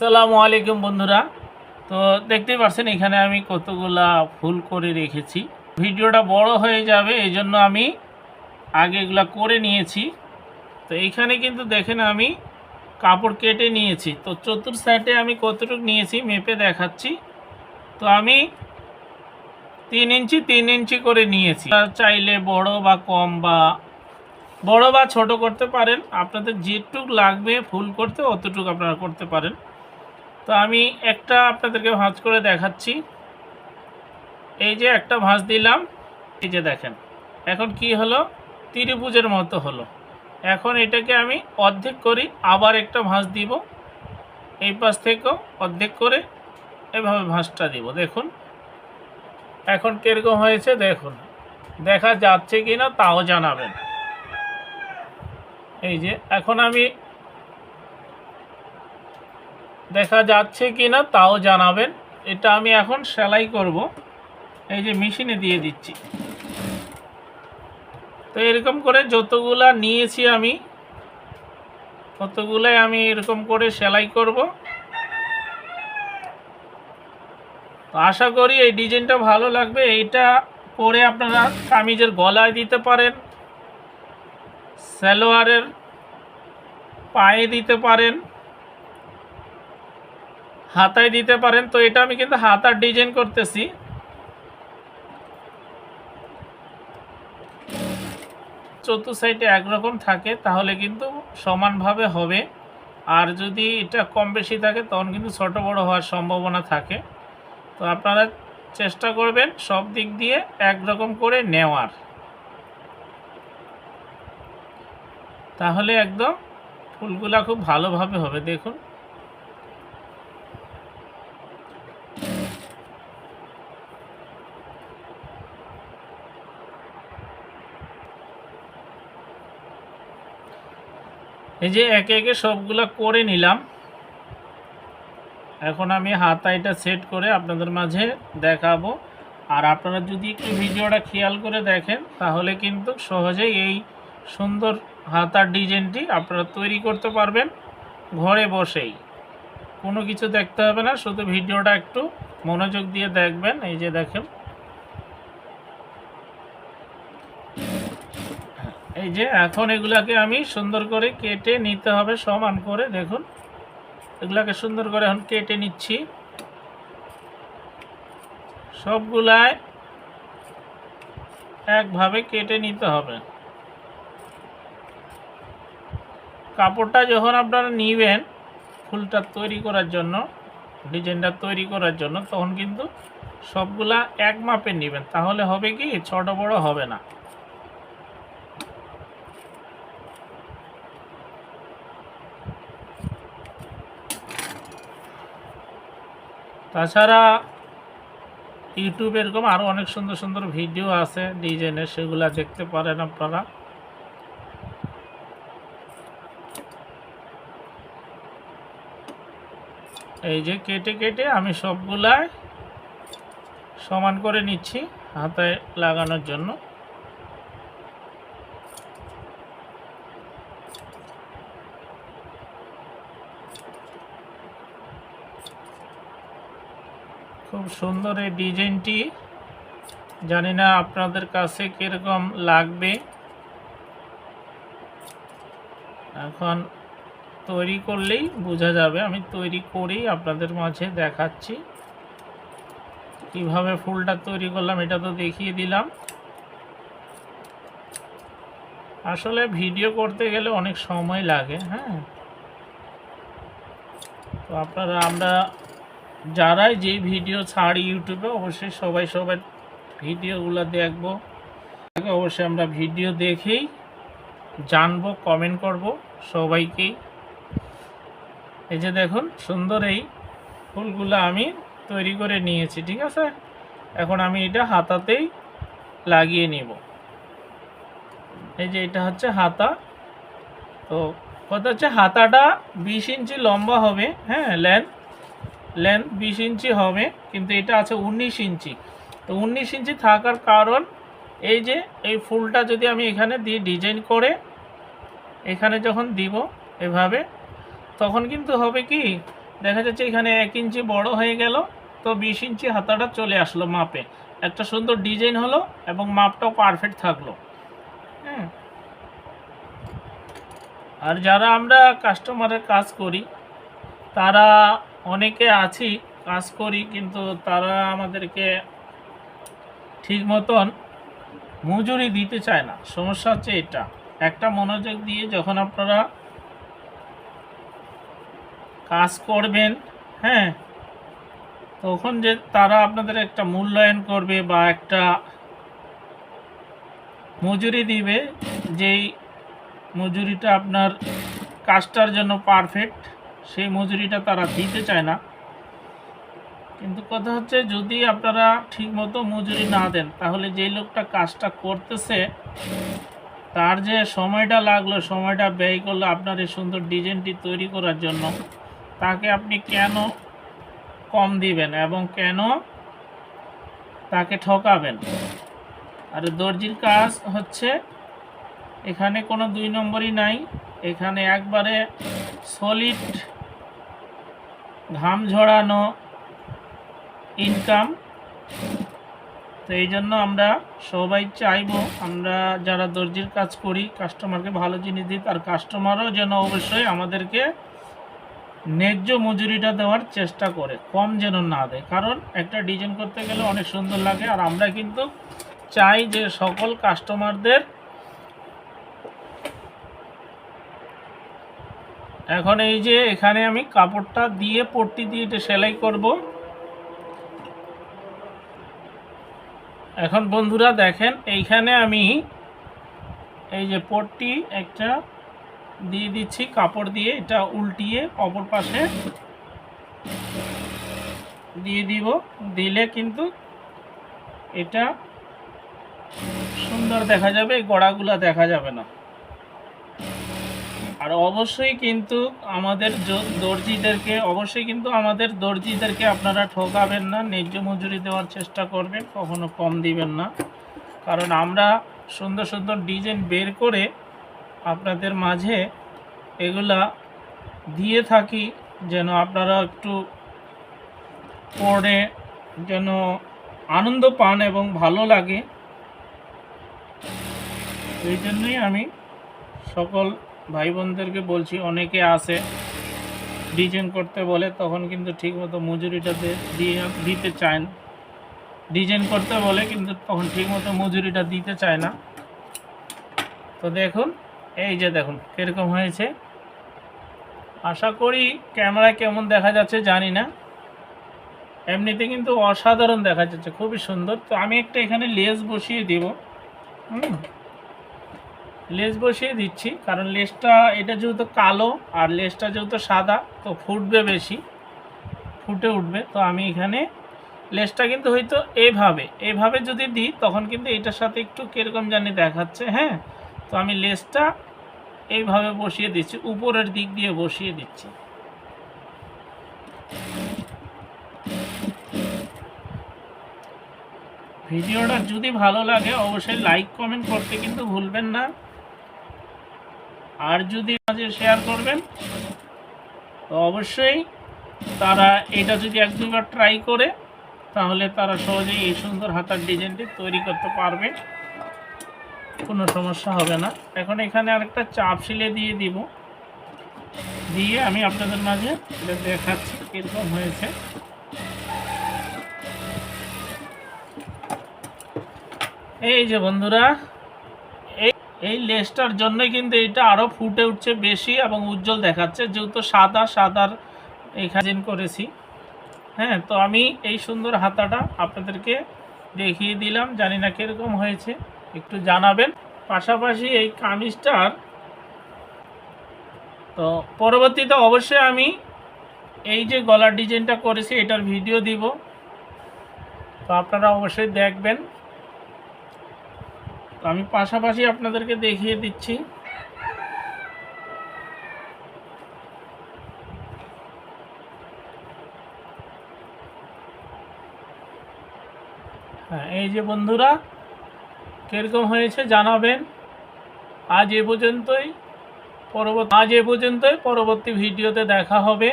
আসসালামু আলাইকুম বন্ধুরা। তো দেখতেই পাচ্ছেন এখানে আমি কতগুলা ফুল করে রেখেছি। ভিডিওটা বড় হয়ে যাবে এই জন্য আমি আগে এগুলা করে নিয়েছি। তো এইখানে কিন্তু দেখেন আমি কাপড় কেটে নিয়েছি। তো চতুর সাইডে আমি কতটুকু নিয়েছি মেপে দেখাচ্ছি। তো আমি 3 ইঞ্চি করে নিয়েছি। চাইলে বড় বা কম বা বড় বা ছোট করতে পারেন, আপনাদের যেটুক লাগবে ফুল করতে অতটুকু আপনারা করতে পারেন। তো আমি একটা আপনাদেরকে ভাঁজ করে দেখাচ্ছি। এই যে একটা ভাঁজ দিলাম, এই যে দেখেন এখন কি হলো, ত্রিভুজের মতো হলো। এখন এটাকে আমি অর্ধেক করি, আবার একটা ভাঁজ দিব, এই পাশ থেকেও অর্ধেক করে এভাবে ভাঁজটা দিব। দেখুন এখন কীরকম হয়েছে দেখুন, দেখা যাচ্ছে কি না তাও জানাবেন। এই যে এখন আমি দেখা যাচ্ছে কি না তাও জানাবেন। এটা আমি এখন সেলাই করব, এই যে মেশিনে দিয়ে দিচ্ছি। তো এরকম করে যতগুলা নিয়েছি আমি ততগুলাই আমি এরকম করে সেলাই করব। তো আশা করি এই ডিজাইনটা ভালো লাগবে। এইটা পরে আপনারা কামিজের গলায় দিতে পারেন, সালোয়ারের পায়ে দিতে পারেন, হাতায় দিতে পারেন। তো এটা আমি কিন্তু হাতার ডিজাইন করতেছি। চতুর্থ সাইডে একরকম থাকে তাহলে কিন্তু সমানভাবে হবে, আর যদি এটা কম বেশি থাকে তখন কিন্তু ছোট বড় হওয়ার সম্ভাবনা থাকে। তো আপনারা চেষ্টা করবেন সব দিক দিয়ে একরকম করে নেওয়ার, তাহলে একদম ফুলগুলা খুব ভালোভাবে হবে। দেখুন এই যে একে একে সবগুলা করে নিলাম। এখন আমি হাতাটা সেট করে আপনাদের মাঝে দেখাবো। আর আপনারা যদি একটু ভিডিওটা খেয়াল করে দেখেন তাহলে কিন্তু সহজেই এই সুন্দর হাতার ডিজাইনটি আপনারা তৈরি করতে পারবেন ঘরে বসেই। কোনো কিছু দেখতে হবে না, শুধু ভিডিওটা একটু মনোযোগ দিয়ে দেখবেন। এই যে দেখেন, এই যে এখন এগুলাকে আমি সুন্দর করে কেটে নিতে হবে সমান করে। দেখুন এগুলাকে সুন্দর করে এখন কেটে নিচ্ছি। সবগুলাই একভাবে কেটে নিতে হবে। কাপড়টা যখন আপনারা নিবেন ফুলটা তৈরি করার জন্য, ডিজাইনটা তৈরি করার জন্য, তখন কিন্তু সবগুলা এক মাপে নেবেন, তাহলে হবে কি ছোট বড় হবে না। তাছাড়া ইউটিউবে এরকম আরও অনেক সুন্দর সুন্দর ভিডিও আছে ডিজাইনের, সেগুলা দেখতে পারেন আপনারা। এই যে কেটে কেটে আমি সবগুলাই সমান করে নিচ্ছি হাতায় লাগানোর জন্য। খুব সুন্দর এই ডিজাইনটি, জানি না আপনাদের কাছে কীরকম লাগবে। এখন তৈরি করলেই বোঝা যাবে। আমি তৈরি করেই আপনাদের মাঝে দেখাচ্ছি কিভাবে ফুলটা তৈরি করলাম, এটা তো দেখিয়ে দিলাম। আসলে ভিডিও করতে গেলে অনেক সময় লাগে, হ্যাঁ। তো আমরা যারাই যে ভিডিও ছাড়ি ইউটিউবে অবশ্যই সবাই ভিডিওগুলো দেখব, অবশ্যই আমরা ভিডিও দেখেই জানবো, কমেন্ট করব সবাইকেই। এই যে দেখুন সুন্দর এই ফুলগুলো আমি তৈরি করে নিয়েছি, ঠিক আছে। এখন আমি এটা হাতাতেই লাগিয়ে নিব। এই যে এটা হচ্ছে হাতা। তো কথা হচ্ছে হাতাটা 20 ইঞ্চি লম্বা হবে, হ্যাঁ। লেন্থ 20 ইঞ্চি হবে, কিন্তু এটা আছে 19 ইঞ্চি। তো 19 ইঞ্চি থাকার কারণ এই যে এই ফুলটা যদি আমি এখানে দিয়ে ডিজাইন করে এখানে যখন দিব এভাবে, তখন কিন্তু হবে কি দেখা যাচ্ছে এখানে 1 ইঞ্চি বড় হয়ে গেল, তো 20 ইঞ্চি হাতাটা চলে আসলো মাপে, একটা সুন্দর ডিজাইন হলো এবং মাপটাও পারফেক্ট থাকলো। হ্যাঁ, আর যারা আমরা কাস্টমারের কাজ করি তারা অনেকে আছি কাজ করি, কিন্তু তারা আমাদেরকে ঠিক মতন মজুরি দিতে চায় না। সমস্যা হচ্ছে এটা, একটা মনোযোগ দিয়ে যখন আপনারা কাজ করবেন, হ্যাঁ, তখন যে তারা আপনাদের একটা মূল্যায়ন করবে বা একটা মজুরি দিবে, যেই মজুরিটা আপনার কাজটার জন্য পারফেক্ট, সেই মজুরিটা তারা দিতে চায় না। কিন্তু কথা হচ্ছে, যদি আপনারা ঠিকমতো মজুরি না দেন, তাহলে যেই লোকটা কাজটা করতেছে তার যে সময়টা লাগলো, সময়টা ব্যয় করলো আপনার এই সুন্দর ডিজাইনটি তৈরি করার জন্য, তাকে আপনি কেন কম দিবেন এবং কেন তাকে ঠকাবেন? আর দর্জির কাজ হচ্ছে এখানে কোনো 2 নম্বরই নাই, এখানে একবারে সলিড ঘাম ঝরানো ইনকাম। তো এই জন্য আমরা সবাই চাইবো, আমরা যারা দর্জির কাজ করি কাস্টমারকে ভালো জিনিস দিই, তার কাস্টমারও যেন অবশ্যই আমাদেরকে ন্যায্য মজুরিটা দেওয়ার চেষ্টা করে, কম যেন না দেয়। কারণ একটা ডিজাইন করতে গেলে অনেক সুন্দর লাগে, আর আমরা কিন্তু চাই যে সকল কাস্টমারদের। এখন এই যে এখানে আমি কাপড়টা দিয়ে পট্টি দিয়ে এটা সেলাই করব। এখন বন্ধুরা দেখেন, এইখানে আমি এই যে পট্টি একটা দিয়ে দিচ্ছি কাপড় দিয়ে, এটা উল্টিয়ে অপর পাশে দিয়ে দিব। দিলে কিন্তু এটা সুন্দর দেখা যাবে, এই গোড়াগুলো দেখা যাবে না। আর অবশ্যই কিন্তু আমাদের দর্জিদেরকে আপনারা ঠকাবেন না, ন্যায্য মজুরি দেওয়ার চেষ্টা করবেন, কখনো কম দিবেন না। কারণ আমরা সুন্দর সুন্দর ডিজাইন বের করে আপনাদের মাঝে এগুলা দিয়ে থাকি, যেন আপনারা একটু পরে যেন আনন্দ পান এবং ভালো লাগে। এই জন্যই আমি সকল ভাই বোনদেরকে বলছি, অনেকে আসে ডিজাইন করতে বলে, তখন কিন্তু ঠিকমতো মজুরিটা দিতে চায় না। ডিজাইন করতে বলে কিন্তু তখন ঠিকমতো মজুরিটা দিতে চায় না। তো দেখুন, এই যে দেখুন কীরকম হয়েছে। আশা করি ক্যামেরায় কেমন দেখা যাচ্ছে জানি না, এমনিতে কিন্তু অসাধারণ দেখা যাচ্ছে, খুবই সুন্দর। তো আমি একটা এখানে লেস বসিয়ে দিব। লেস বসিয়ে দিচ্ছি, কারণ লেসটা এটা যেহেতু কালো আর লেসটা যেহেতু সাদা, তো ফুটবে, বেশি ফুটে উঠবে। তো আমি এখানে লেসটা কিন্তু হয়তো এইভাবে যদি দিই, তখন কিন্তু এটার সাথে একটু কীরকম জানি দেখাচ্ছে। হ্যাঁ, তো আমি লেসটা এইভাবে বসিয়ে দিচ্ছি, উপরের দিক দিয়ে বসিয়ে দিচ্ছি। ভিডিওটা যদি ভালো লাগে অবশ্যই লাইক কমেন্ট করতে কিন্তু ভুলবেন না, আর যদি মাঝে শেয়ার করবেন তো অবশ্যই তারা এটা যদি 1-2বার ট্রাই করে, তাহলে তারা সহজেই এই সুন্দর হাতার ডিজাইনটি তৈরি করতে পারবে, কোনো সমস্যা হবে না। এখন এখানে আরেকটা চাপ সিলে দিয়ে দিব, দিয়ে আমি আপনাদের মাঝে এটা দেখাচ্ছি কীরকম হয়েছে। এই যে বন্ধুরা, এই লেসটার জন্যই কিন্তু এটা আরও ফুটে উঠছে বেশি এবং উজ্জ্বল দেখাচ্ছে, যেহেতু সাদার এখানে করেছি। হ্যাঁ, তো আমি এই সুন্দর হাতাটা আপনাদেরকে দেখিয়ে দিলাম, জানি না কীরকম হয়েছে, একটু জানাবেন। পাশাপাশি এই কামিজটার তো পরবর্তীতে অবশ্যই আমি এই যে গলার ডিজাইনটা করেছি এটার ভিডিও দিব, তো আপনারা অবশ্যই দেখবেন। তো আমি পাশাপাশি আপনাদেরকে দেখিয়ে দিচ্ছি। হ্যাঁ, এই যে বন্ধুরা কীরকম হয়েছে জানাবেন। আজ এ পর্যন্তই, পরবর্তী ভিডিওতে দেখা হবে।